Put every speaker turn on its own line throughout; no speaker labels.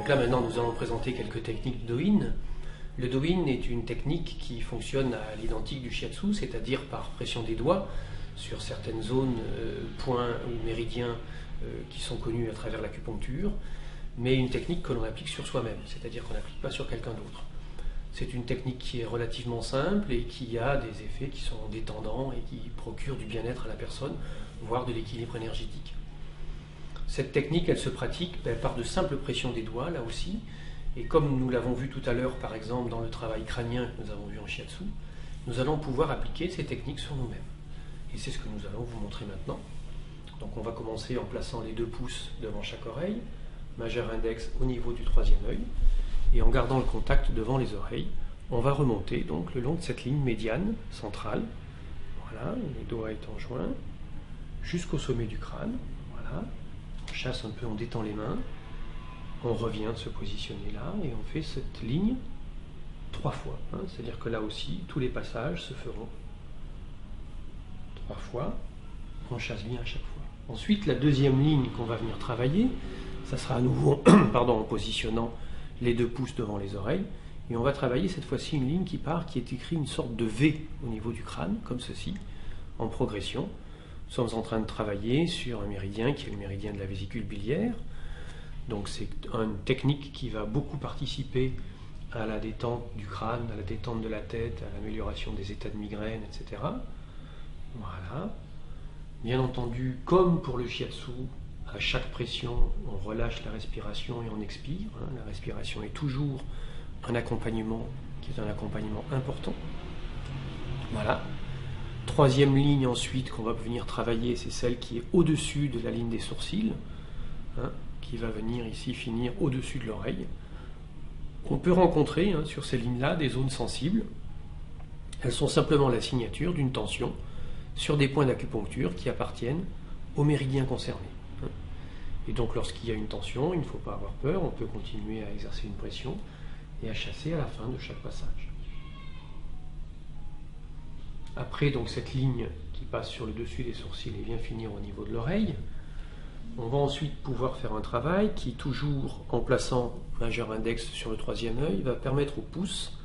Donc là maintenant nous allons présenter quelques techniques do-in. Le do-in est une technique qui fonctionne à l'identique du shiatsu, c'est-à-dire par pression des doigts sur certaines zones, points ou méridiens qui sont connus à travers l'acupuncture, mais une technique que l'on applique sur soi-même, c'est-à-dire qu'on n'applique pas sur quelqu'un d'autre. C'est une technique qui est relativement simple et qui a des effets qui sont détendants et qui procurent du bien-être à la personne, voire de l'équilibre énergétique. Cette technique, elle se pratique par de simples pressions des doigts, là aussi, et comme nous l'avons vu tout à l'heure, par exemple, dans le travail crânien que nous avons vu en shiatsu, nous allons pouvoir appliquer ces techniques sur nous-mêmes. Et c'est ce que nous allons vous montrer maintenant. Donc on va commencer en plaçant les 2 pouces devant chaque oreille, majeur index au niveau du 3e œil, et en gardant le contact devant les oreilles, on va remonter donc le long de cette ligne médiane centrale, voilà, les doigts étant joints, jusqu'au sommet du crâne, voilà, on chasse un peu, on détend les mains, on revient se positionner là, et on fait cette ligne 3 fois, hein, c'est-à-dire que là aussi, tous les passages se feront 3 fois, on chasse bien à chaque fois. Ensuite, la 2e ligne qu'on va venir travailler, ça sera à nouveau en positionnant les 2 pouces devant les oreilles, et on va travailler cette fois-ci une ligne qui part, qui est écrite une sorte de V au niveau du crâne, comme ceci, en progression. Nous sommes en train de travailler sur un méridien qui est le méridien de la vésicule biliaire. Donc c'est une technique qui va beaucoup participer à la détente du crâne, à la détente de la tête, à l'amélioration des états de migraine, etc. Voilà. Bien entendu, comme pour le shiatsu, à chaque pression, on relâche la respiration et on expire. La respiration est toujours un accompagnement qui est un accompagnement important. Voilà. 3e ligne ensuite qu'on va venir travailler, c'est celle qui est au-dessus de la ligne des sourcils, qui va venir ici finir au-dessus de l'oreille. On peut rencontrer sur ces lignes-là des zones sensibles. Elles sont simplement la signature d'une tension sur des points d'acupuncture qui appartiennent aux méridiens concernés. Et donc lorsqu'il y a une tension, il ne faut pas avoir peur, on peut continuer à exercer une pression et à chasser à la fin de chaque passage. Après donc cette ligne qui passe sur le dessus des sourcils et vient finir au niveau de l'oreille, on va ensuite pouvoir faire un travail qui, toujours en plaçant majeur index sur le 3e œil, va permettre au pouce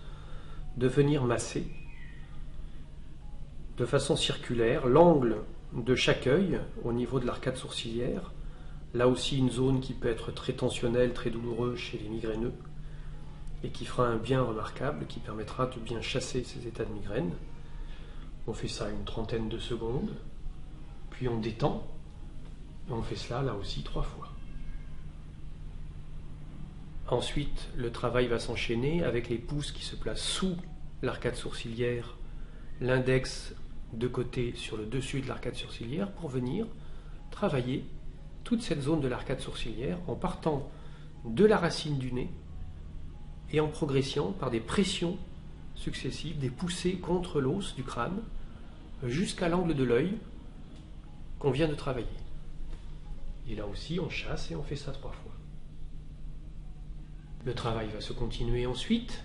de venir masser de façon circulaire l'angle de chaque œil au niveau de l'arcade sourcilière. Là aussi une zone qui peut être très tensionnelle, très douloureuse chez les migraineux et qui fera un bien remarquable, qui permettra de bien chasser ces états de migraine. On fait ça une trentaine de secondes, puis on détend, et on fait cela là aussi 3 fois. Ensuite, le travail va s'enchaîner avec les pouces qui se placent sous l'arcade sourcilière, l'index de côté sur le dessus de l'arcade sourcilière pour venir travailler toute cette zone de l'arcade sourcilière en partant de la racine du nez et en progression par des pressions successives, des poussées contre l'os du crâne jusqu'à l'angle de l'œil qu'on vient de travailler. Et là aussi on chasse et on fait ça 3 fois. Le travail va se continuer ensuite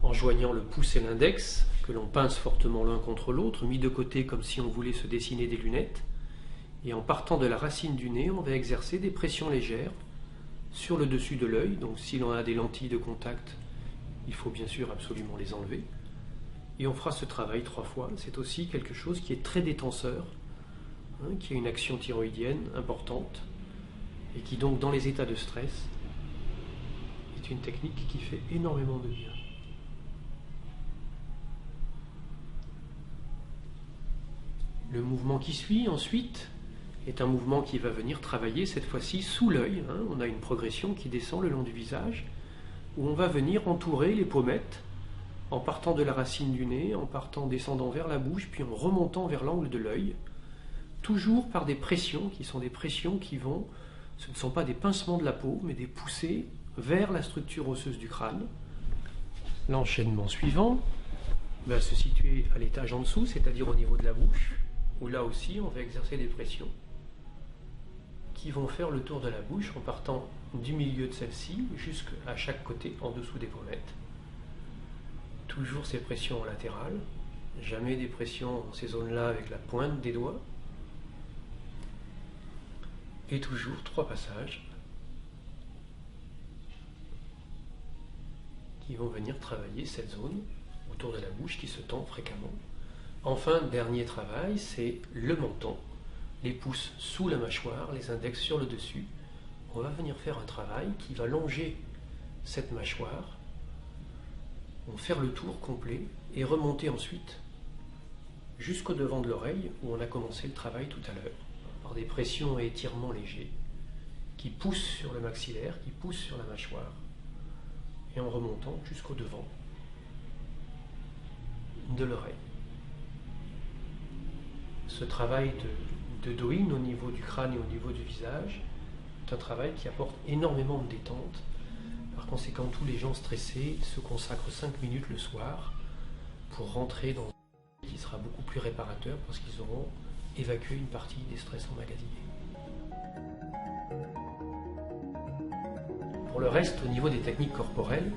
en joignant le pouce et l'index que l'on pince fortement l'un contre l'autre, mis de côté comme si on voulait se dessiner des lunettes. Et en partant de la racine du nez, on va exercer des pressions légères sur le dessus de l'œil. Donc si l'on a des lentilles de contact, il faut bien sûr absolument les enlever. Et on fera ce travail 3 fois. C'est aussi quelque chose qui est très détenseur, qui a une action thyroïdienne importante, et qui donc dans les états de stress est une technique qui fait énormément de bien. Le mouvement qui suit ensuite est un mouvement qui va venir travailler cette fois-ci sous l'œil. On a une progression qui descend le long du visage, où on va venir entourer les pommettes en partant de la racine du nez, en partant descendant vers la bouche, puis en remontant vers l'angle de l'œil, toujours par des pressions qui sont des pressions qui vont, ce ne sont pas des pincements de la peau, mais des poussées vers la structure osseuse du crâne. L'enchaînement suivant va se situer à l'étage en dessous, c'est-à-dire au niveau de la bouche, où là aussi on va exercer des pressions qui vont faire le tour de la bouche en partant du milieu de celle-ci jusqu'à chaque côté en dessous des pommettes. Toujours ces pressions latérales, jamais des pressions dans ces zones-là avec la pointe des doigts. Et toujours 3 passages. qui vont venir travailler cette zone autour de la bouche qui se tend fréquemment. Enfin, dernier travail, c'est le menton, les pouces sous la mâchoire, les index sur le dessus. On va venir faire un travail qui va longer cette mâchoire, on va faire le tour complet et remonter ensuite jusqu'au devant de l'oreille où on a commencé le travail tout à l'heure, par des pressions et étirements légers qui poussent sur le maxillaire, qui poussent sur la mâchoire, et en remontant jusqu'au devant de l'oreille. Ce travail de Do-in au niveau du crâne et au niveau du visage est un travail qui apporte énormément de détente. Par conséquent, tous les gens stressés se consacrent 5 minutes le soir pour rentrer dans un qui sera beaucoup plus réparateur parce qu'ils auront évacué une partie des stress emmagasinés. Pour le reste, au niveau des techniques corporelles,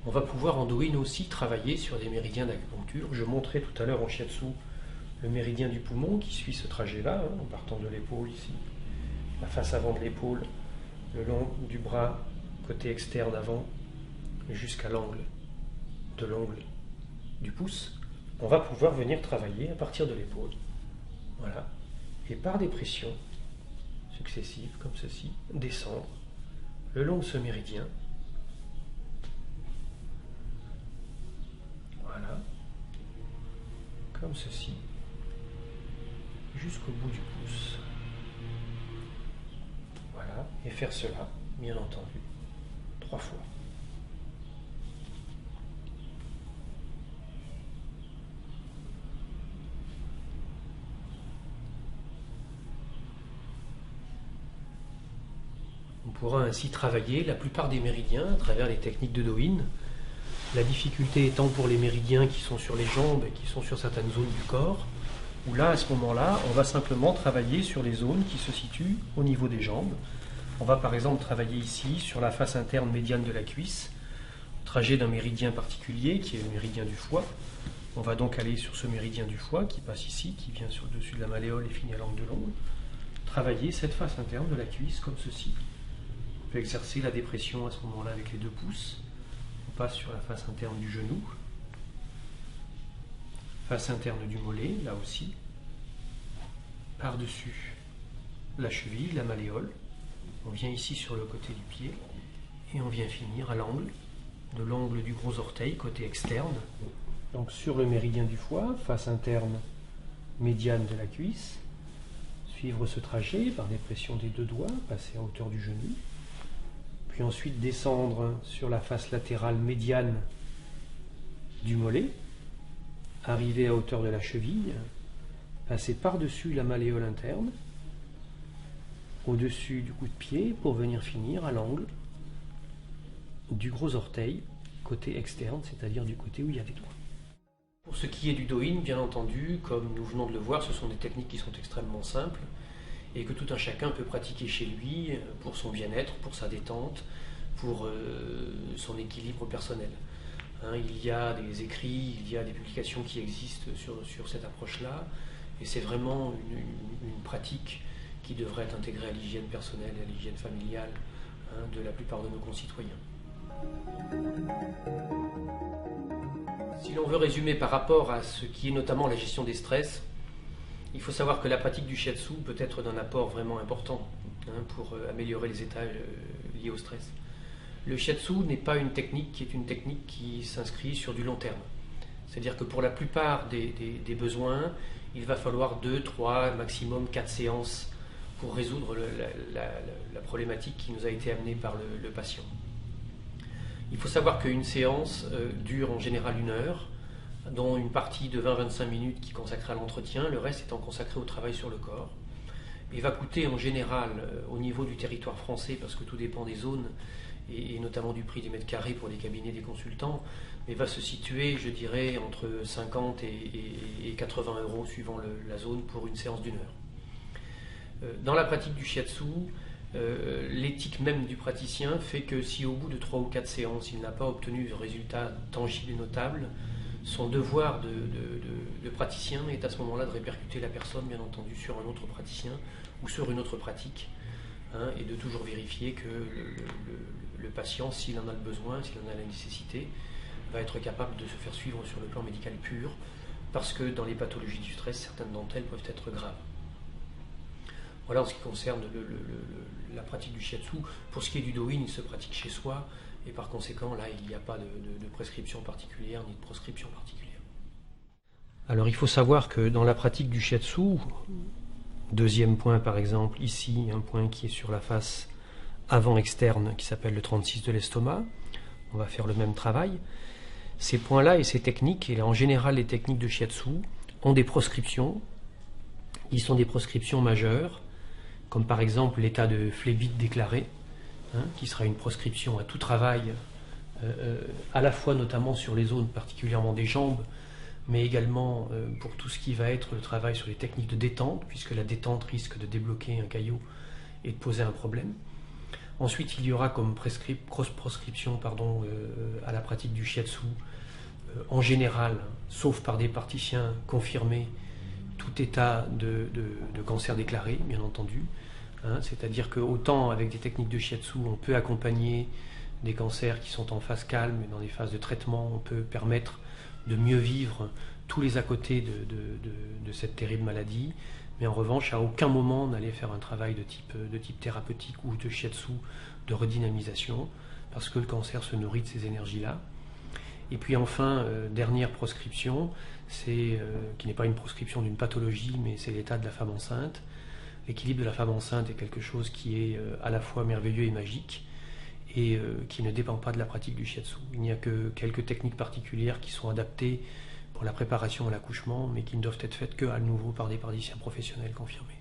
on va pouvoir en Do-in aussi travailler sur des méridiens d'acupuncture. Je montrais tout à l'heure en shiatsu le méridien du poumon qui suit ce trajet-là, en partant de l'épaule ici, la face avant de l'épaule, le long du bras, côté externe avant, jusqu'à l'angle de l'ongle du pouce. On va pouvoir venir travailler à partir de l'épaule. Voilà. Et par des pressions successives, comme ceci, descendre le long de ce méridien. Voilà. Comme ceci. Jusqu'au bout du pouce. Voilà. Et faire cela, bien entendu, 3 fois. On pourra ainsi travailler la plupart des méridiens à travers les techniques de Do-in. La difficulté étant pour les méridiens qui sont sur les jambes et qui sont sur certaines zones du corps, où là, à ce moment-là, on va simplement travailler sur les zones qui se situent au niveau des jambes. On va par exemple travailler ici sur la face interne médiane de la cuisse, trajet d'un méridien particulier qui est le méridien du foie. On va donc aller sur ce méridien du foie qui passe ici, qui vient sur le dessus de la malléole et finit à l'angle de l'ongle. Travailler cette face interne de la cuisse comme ceci. On peut exercer la dépression à ce moment-là avec les 2 pouces. On passe sur la face interne du genou. Face interne du mollet, là aussi. Par-dessus la cheville, la malléole. On vient ici sur le côté du pied. Et on vient finir à l'angle, de l'angle du gros orteil, côté externe. Donc sur le méridien du foie, face interne médiane de la cuisse. Suivre ce trajet par des pressions des 2 doigts, passer à hauteur du genou. Puis ensuite descendre sur la face latérale médiane du mollet, arriver à hauteur de la cheville, passer par-dessus la malléole interne, au-dessus du coup de pied pour venir finir à l'angle du gros orteil, côté externe, c'est-à-dire du côté où il y a des doigts. Pour ce qui est du Do-in, bien entendu, comme nous venons de le voir, ce sont des techniques qui sont extrêmement simples et que tout un chacun peut pratiquer chez lui pour son bien-être, pour sa détente, pour son équilibre personnel. Il y a des écrits, il y a des publications qui existent sur cette approche-là, et c'est vraiment une pratique qui devrait être intégrée à l'hygiène personnelle et à l'hygiène familiale de la plupart de nos concitoyens. Si l'on veut résumer par rapport à ce qui est notamment la gestion des stress, il faut savoir que la pratique du shiatsu peut être d'un apport vraiment important pour améliorer les états liés au stress. Le shiatsu n'est pas une technique qui est une technique qui s'inscrit sur du long terme. C'est-à-dire que pour la plupart des besoins, il va falloir 2, 3, maximum 4 séances pour résoudre la problématique qui nous a été amenée par le patient. Il faut savoir qu'une séance dure en général 1 heure, dont une partie de 20-25 minutes qui est consacrée à l'entretien, le reste étant consacré au travail sur le corps. Et va coûter en général, au niveau du territoire français, parce que tout dépend des zones, et notamment du prix des mètres carrés pour les cabinets des consultants, mais va se situer, je dirais, entre 50 et 80 € suivant la zone pour une séance d'1 heure. Dans la pratique du shiatsu, l'éthique même du praticien fait que si au bout de 3 ou 4 séances, il n'a pas obtenu de résultats tangibles et notables, son devoir de praticien est à ce moment-là de répercuter la personne, bien entendu, sur un autre praticien ou sur une autre pratique hein, et de toujours vérifier que le patient, s'il en a le besoin, s'il en a la nécessité, va être capable de se faire suivre sur le plan médical pur, parce que dans les pathologies du stress, certaines d'entre elles peuvent être graves. Voilà en ce qui concerne la pratique du shiatsu. Pour ce qui est du do-in, il se pratique chez soi, et par conséquent, là, il n'y a pas de prescription particulière, ni de proscription particulière. Alors, il faut savoir que dans la pratique du shiatsu, deuxième point par exemple, ici, un point qui est sur la face avant externe, qui s'appelle le 36 de l'estomac, on va faire le même travail. Ces points-là et ces techniques, et en général les techniques de shiatsu, ont des proscriptions. Ils sont des proscriptions majeures, comme par exemple l'état de phlébite déclaré, hein, qui sera une proscription à tout travail, à la fois notamment sur les zones particulièrement des jambes, mais également pour tout ce qui va être le travail sur les techniques de détente, puisque la détente risque de débloquer un caillot et de poser un problème. Ensuite, il y aura comme proscription à la pratique du shiatsu, en général, sauf par des praticiens confirmés, tout état de cancer déclaré, bien entendu. Hein, c'est-à-dire que autant avec des techniques de shiatsu, on peut accompagner des cancers qui sont en phase calme, dans des phases de traitement, on peut permettre de mieux vivre tous les à côté de cette terrible maladie. Mais en revanche, à aucun moment on allait faire un travail de type thérapeutique ou de shiatsu, de redynamisation, parce que le cancer se nourrit de ces énergies-là. Et puis enfin, dernière proscription, qui n'est pas une proscription d'une pathologie, mais c'est l'état de la femme enceinte. L'équilibre de la femme enceinte est quelque chose qui est à la fois merveilleux et magique, et qui ne dépend pas de la pratique du shiatsu. Il n'y a que quelques techniques particulières qui sont adaptées pour la préparation à l'accouchement, mais qui ne doivent être faites qu'à nouveau par des praticiens professionnels confirmés.